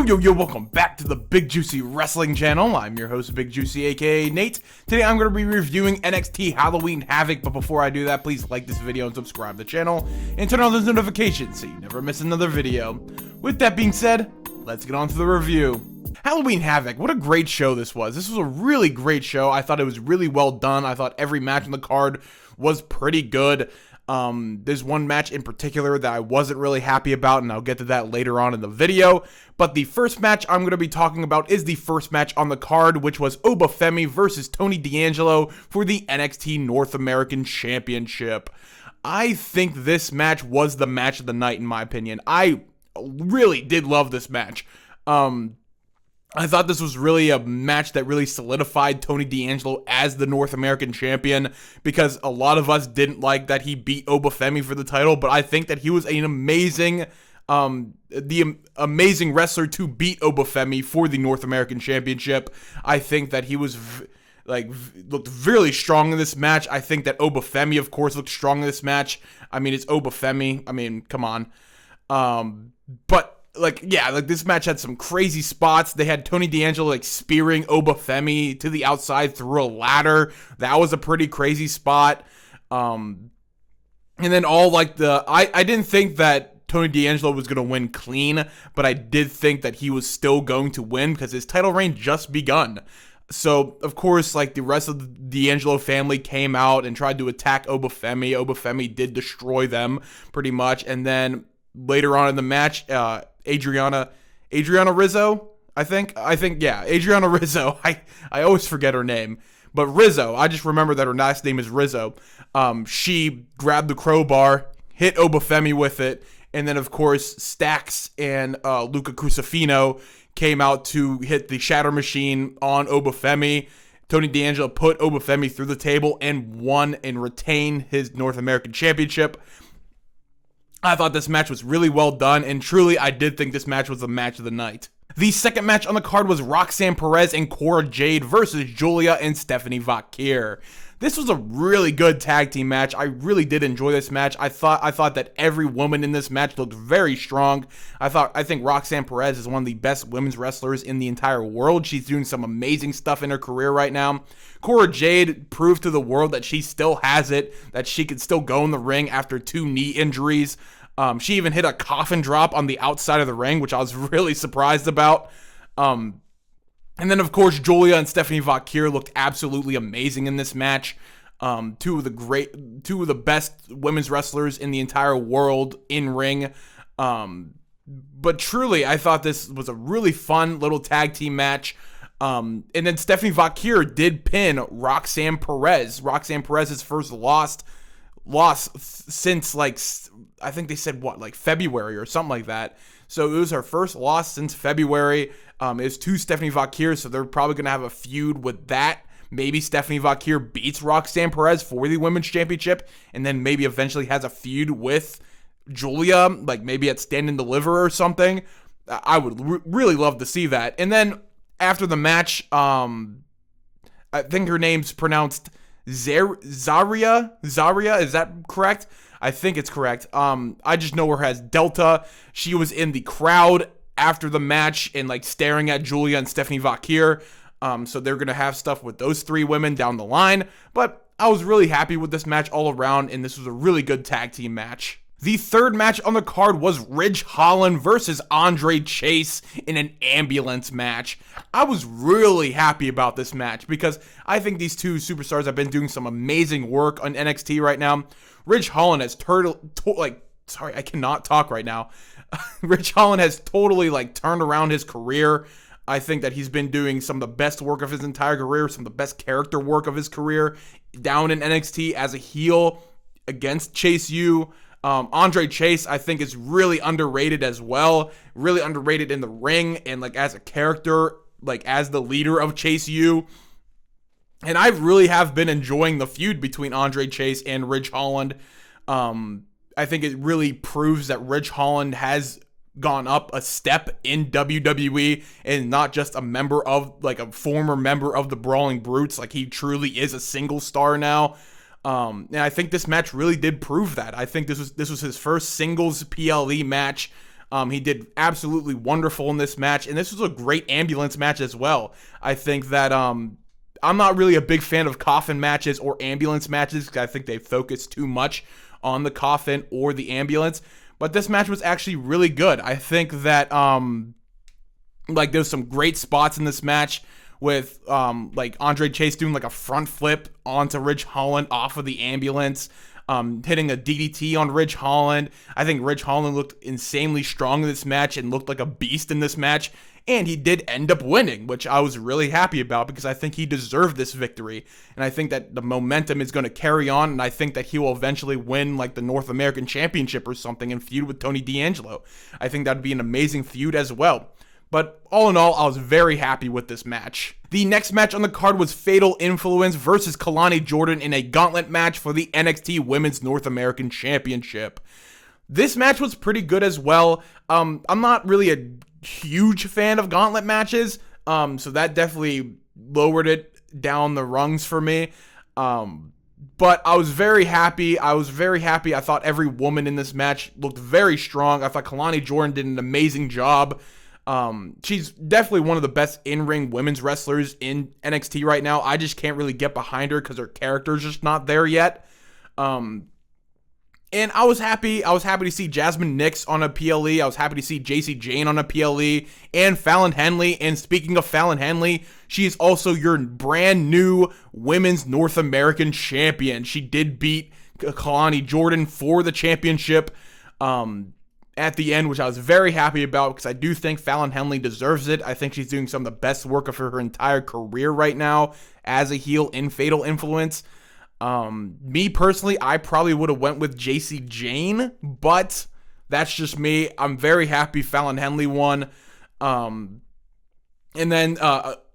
Yo, welcome back to the Big Juicy Wrestling channel. I'm your host, Big Juicy, aka Nate. Today I'm going to be reviewing NXT Halloween Havoc, but before I do that, please like this video and subscribe to the channel, and turn on those notifications so you never miss another video. With that being said, let's get on to the review. Halloween Havoc, what a great show this was. This was a really great show. I thought it was really well done. I thought every match on the card was pretty good. There's one match in particular that I wasn't really happy about, and I'll get to that later on in the video. But the first match I'm going to be talking about is the first match on the card, which was Obafemi versus Tony D'Angelo for the NXT North American Championship. I think this match was the match of the night, in my opinion. I really did love this match. I thought this was really a match that really solidified Tony D'Angelo as the North American champion, because a lot of us didn't like that he beat Obafemi for the title, but I think that he was an amazing, amazing wrestler to beat Obafemi for the North American Championship. I think that he was looked really strong in this match. I think that Obafemi, of course, looked strong in this match. I mean, it's Obafemi. I mean, come on. But this match had some crazy spots. They had Tony D'Angelo spearing Obafemi to the outside through a ladder. That was a pretty crazy spot. And then I didn't think that Tony D'Angelo was going to win clean, but I did think that he was still going to win because his title reign just begun. So, of course, the rest of the D'Angelo family came out and tried to attack Obafemi. Obafemi did destroy them pretty much. And then later on in the match, Adriana Rizzo, Adriana Rizzo. I always forget her name, but Rizzo, I just remember that her last name is Rizzo. She grabbed the crowbar, hit Obafemi with it, and then of course Stax and Luca Crucifino came out to hit the Shatter Machine on Obafemi. Tony D'Angelo put Obafemi through the table and won and retained his North American Championship. I thought this match was really well done, and truly, I did think this match was the match of the night. The second match on the card was Roxanne Perez and Cora Jade versus Julia and Stephanie Vaquer. This was a really good tag team match. I really did enjoy this match. I thought that every woman in this match looked very strong. I think Roxanne Perez is one of the best women's wrestlers in the entire world. She's doing some amazing stuff in her career right now. Cora Jade proved to the world that she still has it, that she can still go in the ring after 2 knee injuries. She even hit a coffin drop on the outside of the ring, which I was really surprised about. And then, of course, Julia and Stephanie Vaquer looked absolutely amazing in this match. Two of the best women's wrestlers in the entire world in ring. But truly, I thought this was a really fun little tag team match. And then Stephanie Vaquer did pin Roxanne Perez. Roxanne Perez's first loss since I think they said February or something like that. So it was her first loss since February. It's to Stephanie Vaquer, so they're probably going to have a feud with that. Maybe Stephanie Vaquer beats Roxanne Perez for the Women's Championship, and then maybe eventually has a feud with Julia, maybe at Stand and Deliver or something. I would really love to see that. And then after the match, I think her name's pronounced Zaria, is that correct? I think it's correct. I just know her as Delta. She was in the crowd after the match and staring at Julia and Stephanie Vaquer. So they're going to have stuff with those 3 women down the line. But I was really happy with this match all around, and this was a really good tag team match. The third match on the card was Ridge Holland versus Andre Chase in an ambulance match. I was really happy about this match because I think these 2 superstars have been doing some amazing work on NXT right now. Ridge Holland has I cannot talk right now. Ridge Holland has totally turned around his career. I think that he's been doing some of the best work of his entire career, some of the best character work of his career down in NXT as a heel against Chase U. Andre Chase, I think, is really underrated as well. Really underrated in the ring and as a character, as the leader of Chase U. And I really have been enjoying the feud between Andre Chase and Ridge Holland. I think it really proves that Ridge Holland has gone up a step in WWE and not just a member of, a former member of the Brawling Brutes. He truly is a single star now. And I think this match really did prove that. I think this was his first singles PLE match. He did absolutely wonderful in this match, and this was a great ambulance match as well. I think that I'm not really a big fan of coffin matches or ambulance matches because I think they focus too much on the coffin or the ambulance. But this match was actually really good. I think that there's some great spots in this match with Andre Chase doing like a front flip onto Ridge Holland off of the ambulance, hitting a DDT on Ridge Holland. I think Ridge Holland looked insanely strong in this match and looked like a beast in this match. And he did end up winning, which I was really happy about because I think he deserved this victory. And I think that the momentum is going to carry on, and I think that he will eventually win like the North American Championship or something and feud with Tony D'Angelo. I think that would be an amazing feud as well. But all in all, I was very happy with this match. The next match on the card was Fatal Influence versus Kalani Jordan in a gauntlet match for the NXT Women's North American Championship. This match was pretty good as well. I'm not really a huge fan of gauntlet matches, so that definitely lowered it down the rungs for me. But I was very happy. I thought every woman in this match looked very strong. I thought Kalani Jordan did an amazing job. She's definitely one of the best in-ring women's wrestlers in NXT right now. I just can't really get behind her because her character's just not there yet. And I was happy to see Jasmine Nix on a PLE. I was happy to see Jacy Jayne on a PLE and Fallon Henley. And speaking of Fallon Henley, she is also your brand new Women's North American Champion. She did beat Kalani Jordan for the championship at the end, which I was very happy about because I do think Fallon Henley deserves it. I think she's doing some of the best work of her entire career right now as a heel in Fatal Influence. Me personally, I probably would have went with Jacy Jayne, but that's just me. I'm very happy Fallon Henley won. And then,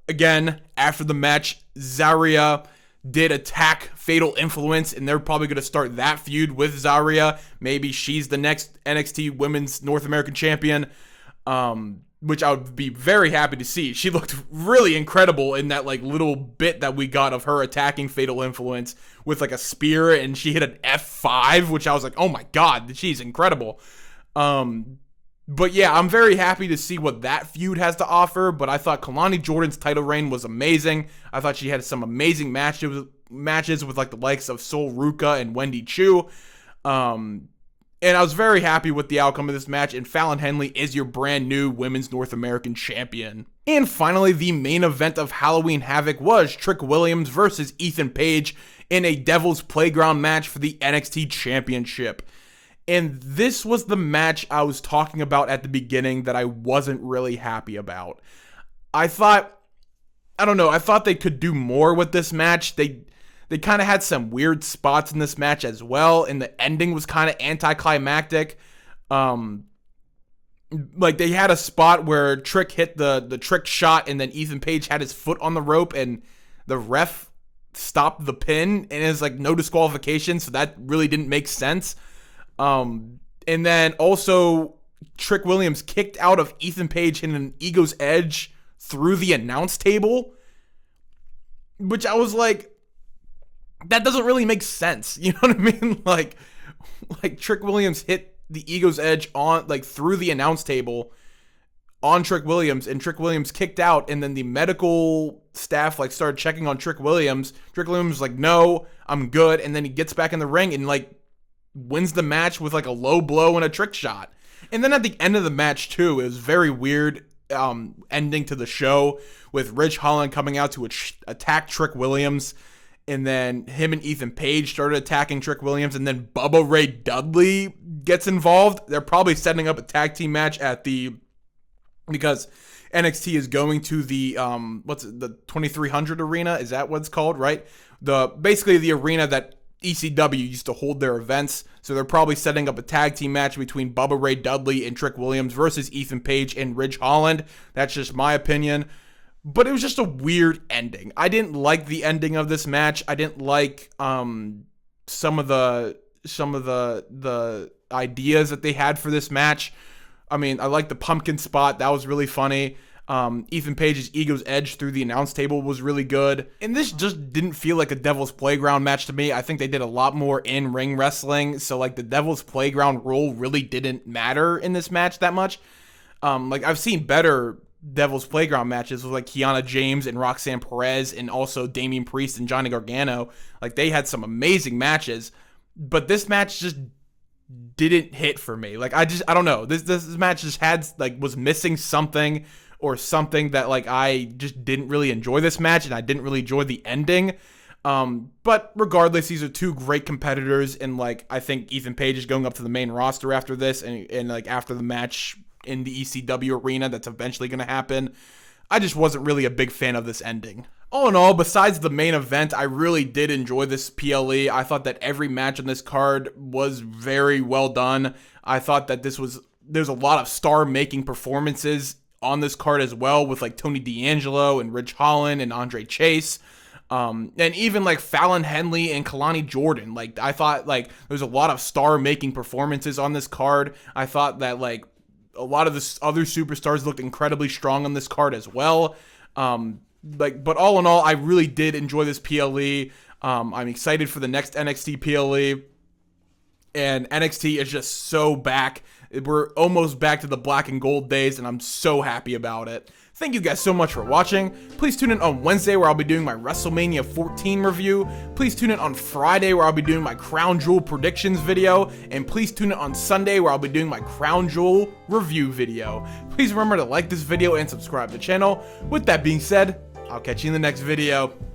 again, after the match, Zarya did attack Fatal Influence, and they're probably going to start that feud with Zarya. Maybe she's the next NXT Women's North American Champion, which I would be very happy to see. She looked really incredible in that like little bit that we got of her attacking Fatal Influence with like a spear, and she hit an F5, which I was like, oh my god, she's incredible. But yeah, I'm very happy to see what that feud has to offer, but I thought Kalani Jordan's title reign was amazing. I thought she had some amazing matches with like the likes of Sol Ruka and Wendy Chu. And I was very happy with the outcome of this match, and Fallon Henley is your brand new Women's North American Champion. And finally, the main event of Halloween Havoc was Trick Williams versus Ethan Page in a Devil's Playground match for the NXT Championship. And this was the match I was talking about at the beginning that I wasn't really happy about. I thought they could do more with this match. They kind of had some weird spots in this match as well, and the ending was kind of anticlimactic. Like they had a spot where Trick hit the trick shot, and then Ethan Page had his foot on the rope, and the ref stopped the pin, and it's like no disqualification, so that really didn't make sense. And then also Trick Williams kicked out of Ethan Page in an Ego's Edge through the announce table, which I was like, that doesn't really make sense. You know what I mean? Like Trick Williams hit the Ego's Edge on like through the announce table on Trick Williams, and Trick Williams kicked out, and then the medical staff like started checking on Trick Williams. Trick Williams was like, no, I'm good. And then he gets back in the ring and like wins the match with like a low blow and a trick shot. And then at the end of the match too, it was very weird ending to the show with Ridge Holland coming out to attack Trick Williams, and then him and Ethan Page started attacking Trick Williams, and then Bubba Ray Dudley gets involved. They're probably setting up a tag team match because NXT is going to the the 2300 arena, is that what it's called, right? Basically the arena that ECW used to hold their events. So they're probably setting up a tag team match between Bubba Ray Dudley and Trick Williams versus Ethan Page and Ridge Holland. That's just my opinion. But it was just a weird ending. I didn't like the ending of this match. I didn't like some of the ideas that they had for this match. I mean, I like the pumpkin spot. That was really funny. Ethan Page's Ego's Edge through the announce table was really good. And this just didn't feel like a Devil's Playground match to me. I think they did a lot more in-ring wrestling. So, like, the Devil's Playground role really didn't matter in this match that much. Like, I've seen better Devil's Playground matches with, like, Kiana James and Roxanne Perez and also Damian Priest and Johnny Gargano. Like, they had some amazing matches. But this match just didn't hit for me. Like, I don't know. This match just was missing something, or something that, like, I just didn't really enjoy this match, and I didn't really enjoy the ending. But regardless, these are two great competitors, and, like, I think Ethan Page is going up to the main roster after this, and like, after the match in the ECW arena that's eventually going to happen. I just wasn't really a big fan of this ending. All in all, besides the main event, I really did enjoy this PLE. I thought that every match on this card was very well done. I thought that there's a lot of star-making performances on this card as well, with, like, Tony D'Angelo and Ridge Holland and Andre Chase. And even, like, Fallon Henley and Kalani Jordan. Like, I thought, like, there's a lot of star-making performances on this card. I thought that, like, a lot of the other superstars looked incredibly strong on this card as well. But all in all, I really did enjoy this PLE. I'm excited for the next NXT PLE. And NXT is just so back. We're almost back to the black and gold days, and I'm so happy about it. Thank you guys so much for watching. Please tune in on Wednesday, where I'll be doing my WrestleMania 14 review. Please tune in on Friday, where I'll be doing my Crown Jewel predictions video. And please tune in on Sunday, where I'll be doing my Crown Jewel review video. Please remember to like this video and subscribe to the channel. With that being said, I'll catch you in the next video.